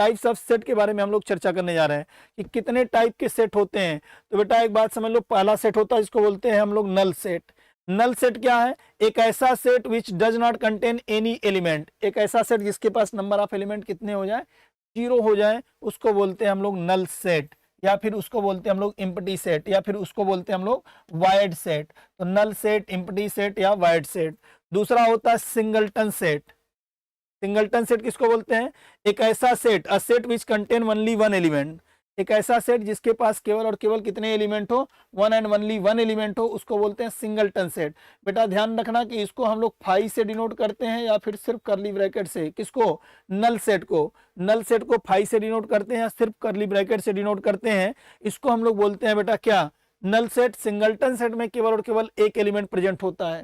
Types of set के बारे में हम लोग चर्चा करने जा रहे हैं कि कितने टाइप के सेट होते हैं। तो बेटा एक बात समझ लो, पहला सेट होता है जिसको बोलते हैं हम लोग नल सेट। नल सेट क्या है? एक ऐसा set which does not contain any element, एक ऐसा सेट जिसके पास नंबर ऑफ एलिमेंट कितने हो जाए, 0 हो जाए, उसको बोलते हैं हम लोग नल सेट, या फिर उसको बोलते हैं हम लोग एम्प्टी सेट, या फिर उसको बोलते हैं हम लोग वाइड सेट। तो नल सेट, एम्प्टी सेट या वाइड सेट। दूसरा होता है सिंगलटन सेट। सिंगलटन सेट किसको बोलते हैं? एक ऐसा set, a set which contain only one element, एक ऐसा सेट जिसके पास केवल और केवल कितने एलिमेंट हो, one and only one element हो, उसको बोलते हैं सिंगलटन सेट। बेटा ध्यान रखना कि इसको हम लोग फाई से डिनोट करते हैं या फिर सिर्फ करली ब्रैकेट से। किसको? नल सेट को। नल सेट को फाई से डिनोट करते हैं या सिर्फ करली ब्रैकेट से डिनोट करते हैं। इसको हम लोग बोलते हैं बेटा क्या? Null set. सिंगलटन सेट में केवल और केवल एक एलिमेंट प्रेजेंट होता है,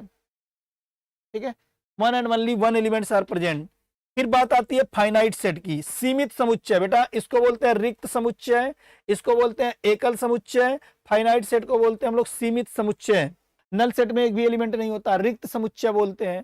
ठीक है, one and only one elements are present. फिर बात आती है फाइनाइट सेट की, सीमित समुच्चय। बेटा इसको बोलते हैं रिक्त समुच्चय, इसको बोलते हैं एकल समुच्चय। फाइनाइट सेट को बोलते हैं हम लोग सीमित समुच्चय। नल सेट में एक भी एलिमेंट नहीं होता, रिक्त समुच्चय बोलते हैं,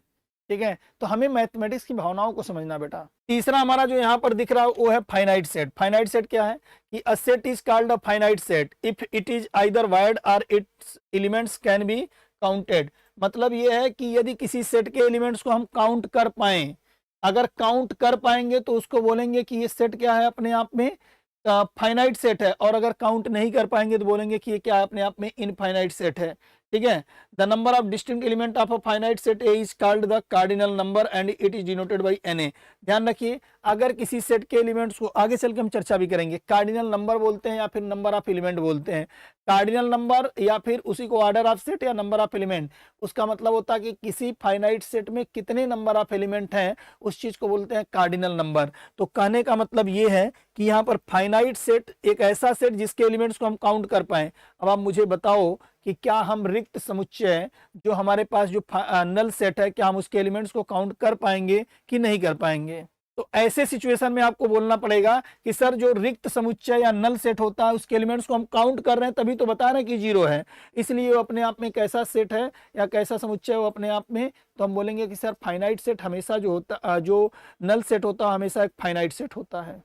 ठीक है। तो हमें मैथमेटिक्स की भावनाओं को समझना बेटा। तीसरा हमारा जो यहाँ पर दिख रहा है वो है फाइनाइट सेट। फाइनाइट सेट क्या है कि a set is called a finite set if it is either void or its elements can be counted. मतलब ये है कि यदि किसी सेट के एलिमेंट्स को हम काउंट कर पाए, अगर काउंट कर पाएंगे तो उसको बोलेंगे कि ये सेट क्या है, अपने आप में फाइनाइट सेट है। और अगर काउंट नहीं कर पाएंगे तो बोलेंगे कि ये क्या है, अपने आप में इनफाइनाइट सेट है, ठीक है। The number of distinct element of a finite set A is called the cardinal number and it is denoted bye Na। ध्यान रखिए, अगर किसी सेट के एलिमेंट्स को, आगे चल के हम चर्चा भी करेंगे, कार्डिनल नंबर बोलते हैं या फिर नंबर ऑफ एलिमेंट बोलते हैं। कार्डिनल नंबर या फिर उसी को ऑर्डर ऑफ सेट या नंबर ऑफ एलिमेंट, उसका मतलब होता है कि किसी फाइनाइट सेट में कितने नंबर ऑफ एलिमेंट हैं, उस चीज को बोलते हैं कार्डिनल नंबर। तो कहने का मतलब ये है कि यहाँ पर फाइनाइट सेट एक ऐसा सेट जिसके एलिमेंट्स को हम काउंट कर पाए। अब आप मुझे बताओ कि क्या हम रिक्त समुच्चय जो हमारे पास जो नल सेट है, क्या हम उसके एलिमेंट्स को काउंट कर पाएंगे कि नहीं कर पाएंगे? तो ऐसे सिचुएशन में आपको बोलना पड़ेगा कि सर जो रिक्त समुच्चय या नल सेट होता है उसके एलिमेंट्स को हम काउंट कर रहे हैं तभी तो बता रहे हैं कि 0 है, इसलिए वो अपने आप में कैसा सेट है या कैसा समुच्चय वो अपने आप में। तो हम बोलेंगे कि सर फाइनाइट सेट हमेशा जो होता, जो नल सेट होता है हमेशा एक फाइनाइट सेट होता है।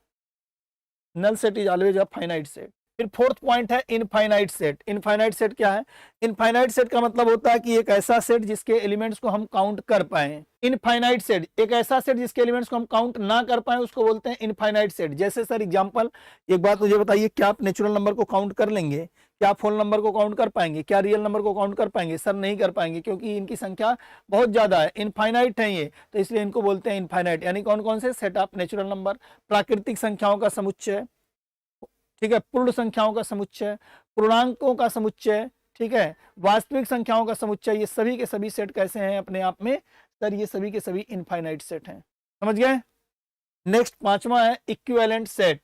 Null set is always a finite set. फिर फोर्थ पॉइंट है इनफाइनाइट सेट। इनफाइनाइट सेट क्या है? इनफाइनाइट सेट का मतलब होता है कि एक ऐसा सेट जिसके एलिमेंट्स को हम काउंट कर पाए। इनफाइनाइट सेट, एक ऐसा सेट जिसके एलिमेंट्स को हम काउंट ना कर पाए उसको बोलते हैं इनफाइनाइट सेट। जैसे सर एग्जांपल, एक बात मुझे बताइए, क्या आप नेचुरल नंबर को काउंट कर लेंगे? क्या आप होल नंबर को काउंट कर पाएंगे? क्या रियल नंबर को काउंट कर पाएंगे? सर नहीं कर पाएंगे, क्योंकि इनकी संख्या बहुत ज्यादा है, इनफाइनाइट है ये, तो इसलिए इनको बोलते हैं इनफाइनाइट। यानी कौन कौन से? सेट ऑफ नेचुरल नंबर, प्राकृतिक संख्याओं का समुच्चय, ठीक है, पूर्ण संख्याओं का समुच्चय, पूर्णांकों का समुच्चय, ठीक है, वास्तविक संख्याओं का समुच्चय, ये सभी के सभी सेट कैसे हैं अपने आप में? सर ये सभी के सभी इनफाइनाइट सेट हैं। समझ गए? नेक्स्ट पांचवा है इक्विवेलेंट सेट,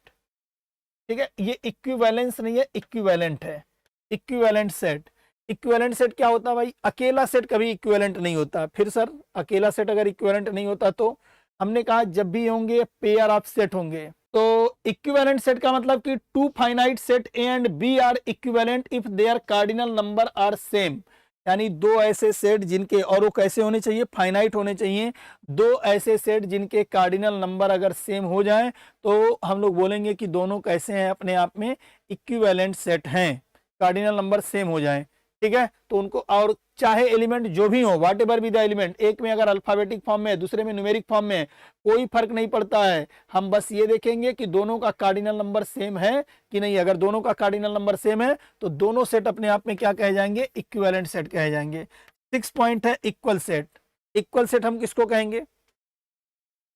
ठीक है। ये इक्विवेलेंस नहीं है, इक्विवेलेंट है, इक्विवेलेंट सेट। इक्विवेलेंट सेट क्या होता है भाई? अकेला सेट कभी इक्विवेलेंट नहीं होता। फिर सर अकेला सेट अगर इक्विवेलेंट नहीं होता तो हमने कहा जब भी होंगे पेयर ऑफ सेट होंगे। तो इक्विवेलेंट सेट का मतलब कि two finite set A and B are equivalent if their cardinal number are same. यानी दो ऐसे सेट जिनके, और वो कैसे होने चाहिए? फाइनाइट होने चाहिए। दो ऐसे सेट जिनके कार्डिनल नंबर अगर सेम हो जाएं तो हम लोग बोलेंगे कि दोनों कैसे हैं, अपने आप में इक्विवेलेंट सेट हैं, कार्डिनल नंबर सेम हो जाएं, ठीक है। तो उनको, और चाहे एलिमेंट जो भी हो, what ever be the element, एक में अगर अल्फाबेटिक फॉर्म में है, दूसरे में न्यूमेरिक फॉर्म में है, कोई फर्क नहीं पड़ता है। हम बस ये देखेंगे कि दोनों का कार्डिनल नंबर सेम है कि नहीं। अगर दोनों का कार्डिनल नंबर सेम है तो दोनों सेट अपने आप में क्या कहे जाएंगे? इक्विवेलेंट सेट कहे जाएंगे। 6 पॉइंट है इक्वल सेट। इक्वल सेट हम किसको कहेंगे?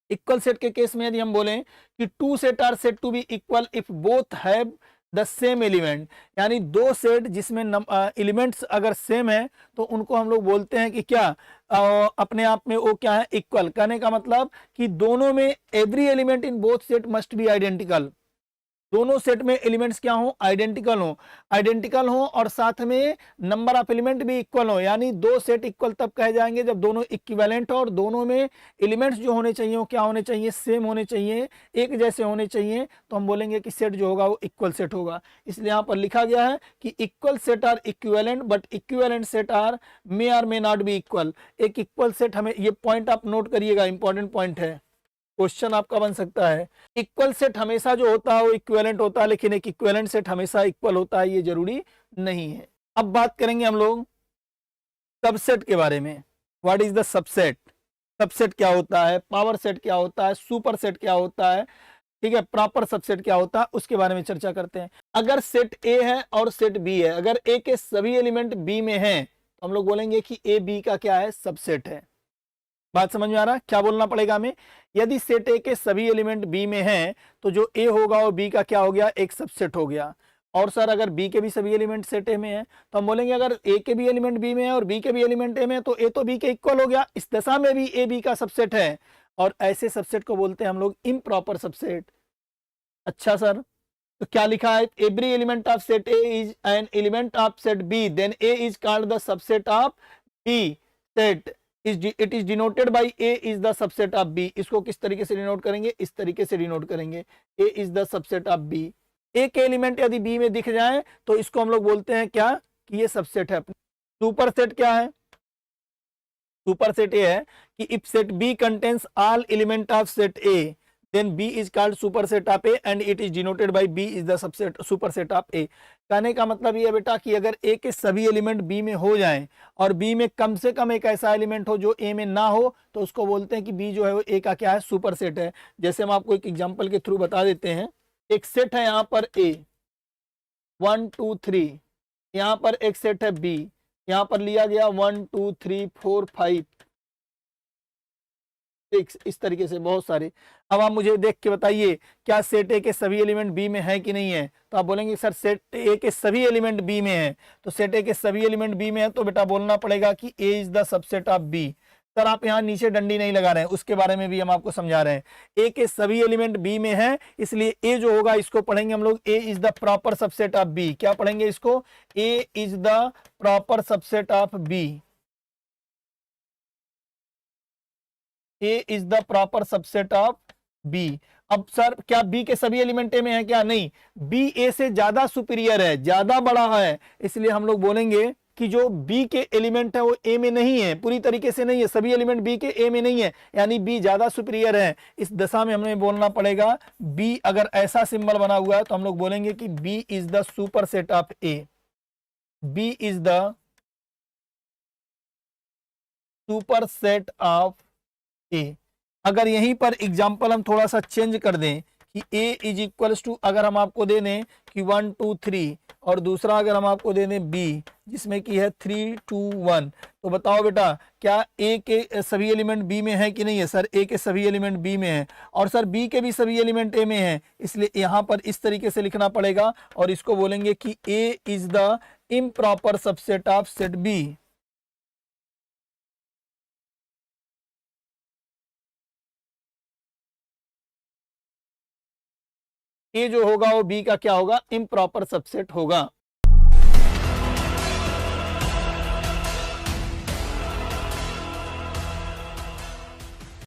इक्वल सेट के केस में यदि हम बोलें कि two set are said to be equal if both have the same element, यानी दो सेट जिसमें एलिमेंट्स अगर सेम है तो उनको हम लोग बोलते हैं कि क्या, अपने आप में वो क्या है? इक्वल। कहने का मतलब कि दोनों में every element in both set must be identical. दोनों सेट में एलिमेंट्स क्या हो? आइडेंटिकल हो। आइडेंटिकल हो और साथ में नंबर ऑफ एलिमेंट भी इक्वल हो। यानी दो सेट इक्वल तब कहे जाएंगे जब दोनों इक्विवेलेंट हो और दोनों में एलिमेंट्स जो होने चाहिए वो क्या होने चाहिए? सेम होने चाहिए, एक जैसे होने चाहिए। तो हम बोलेंगे कि सेट जो होगा वो इक्वल सेट होगा। इसलिए यहाँ पर लिखा गया है कि equal set are equivalent but equivalent set are may not be equal. एक इक्वल सेट, हमें ये पॉइंट आप नोट करिएगा, इंपॉर्टेंट पॉइंट है। क्वेश्चन आपका बन सकता है, इक्वल सेट हमेशा जो होता है वो इक्विवेलेंट होता है, लेकिन एक इक्विवेलेंट सेट हमेशा इक्वल होता है ये जरूरी नहीं है। अब बात करेंगे हम लोग सबसेट के बारे में। What is the subset? Subset क्या होता है, पावर सेट क्या होता है, सुपर सेट क्या होता है, ठीक है, प्रॉपर सबसेट क्या होता है, उसके बारे में चर्चा करते हैं। अगर सेट ए है और सेट बी है, अगर ए के सभी एलिमेंट बी में हैं तो हम लोग बोलेंगे कि ए बी का क्या है, सबसेट है। बात समझ में आ रहा है? क्या बोलना पड़ेगा हमें? यदि सेट ए के सभी एलिमेंट बी में हैं तो जो ए होगा वो बी का क्या हो गया, एक सबसेट हो गया। और सर अगर बी के भी सभी एलिमेंट सेट ए में है तो हम बोलेंगे अगर ए के भी एलिमेंट बी में है और बी के भी एलिमेंट ए में है तो ए तो बी के इक्वल हो गया, इस दशा में भी ए बी का सबसेट है। और ऐसे सबसेट को बोलते हैं हम लोग इम्प्रॉपर सबसेट। अच्छा सर, तो क्या लिखा है, every element of set A is an element of set B, then A is called the subset of B set, it is denoted by A is the subset of B. इसको किस तरीके से denote करेंगे, इस तरीके से denote करेंगे, A is the subset of B. A के एलिमेंट यदि बी में दिख जाए तो इसको हम लोग बोलते हैं क्या, कि ये सबसेट है। सुपर सेट क्या है? सुपर सेट ये है कि if set B contains all element of set A then B is called superset of A and it is denoted by B is the subset superset of A। कहने का मतलब ये है बेटा कि अगर A के सभी एलिमेंट B में हो जाएं और B में कम से कम एक ऐसा एलिमेंट हो जो A में ना हो तो उसको बोलते हैं कि B जो है वो A का क्या है, सुपरसेट है। जैसे हम आपको एक एग्जांपल के थ्रू बता देते हैं। एक सेट है यहाँ पर A 1 2 3, यहाँ पर एक सेट है B, यहाँ पर लिया गया 1 2 3 4 5 6, इस तरीके से बहुत सारे। अब आप मुझे देख के बताइए क्या सेट ए के सभी एलिमेंट बी में है कि नहीं है? तो आप बोलेंगे सर सेट ए के सभी एलिमेंट बी में है, तो सेट ए के सभी एलिमेंट बी में है तो बेटा बोलना पड़ेगा कि A is the subset of B. Sir आप यहाँ नीचे डंडी नहीं लगा रहे हैं, उसके बारे में भी हम आपको समझा रहे हैं। ए के सभी एलिमेंट बी में है, इसलिए ए जो होगा इसको पढ़ेंगे हम लोग, A is the proper subset of B. क्या पढ़ेंगे इसको? A is the proper subset of B. A is the proper subset of B. अब सर क्या बी के सभी एलिमेंट ए में है क्या? नहीं, बी ए से ज्यादा सुपीरियर है, ज्यादा बड़ा है, इसलिए हम लोग बोलेंगे कि जो बी के एलिमेंट है वो ए में नहीं है, पूरी तरीके से नहीं है, सभी एलिमेंट बी के ए में नहीं है, यानी बी ज्यादा सुपीरियर है। इस दशा में हमें बोलना पड़ेगा बी, अगर ऐसा सिंबल बना हुआ है तो हम लोग बोलेंगे कि B is the super set of A. B is the super set of A. अगर यहीं पर एग्जाम्पल हम थोड़ा सा चेंज कर दें कि a इज इक्वल्स टू, अगर हम आपको दे दें कि 1 2 3 और दूसरा अगर हम आपको दे दें b जिसमें कि है 3 2 1, तो बताओ बेटा क्या a के सभी एलिमेंट b में है कि नहीं है? सर a के सभी एलिमेंट b में है और सर b के भी सभी एलिमेंट a में है, इसलिए यहाँ पर इस तरीके से लिखना पड़ेगा और इसको बोलेंगे कि a is the improper subset of set b। ए जो होगा वो बी का क्या होगा, इम्प्रॉपर सबसेट होगा।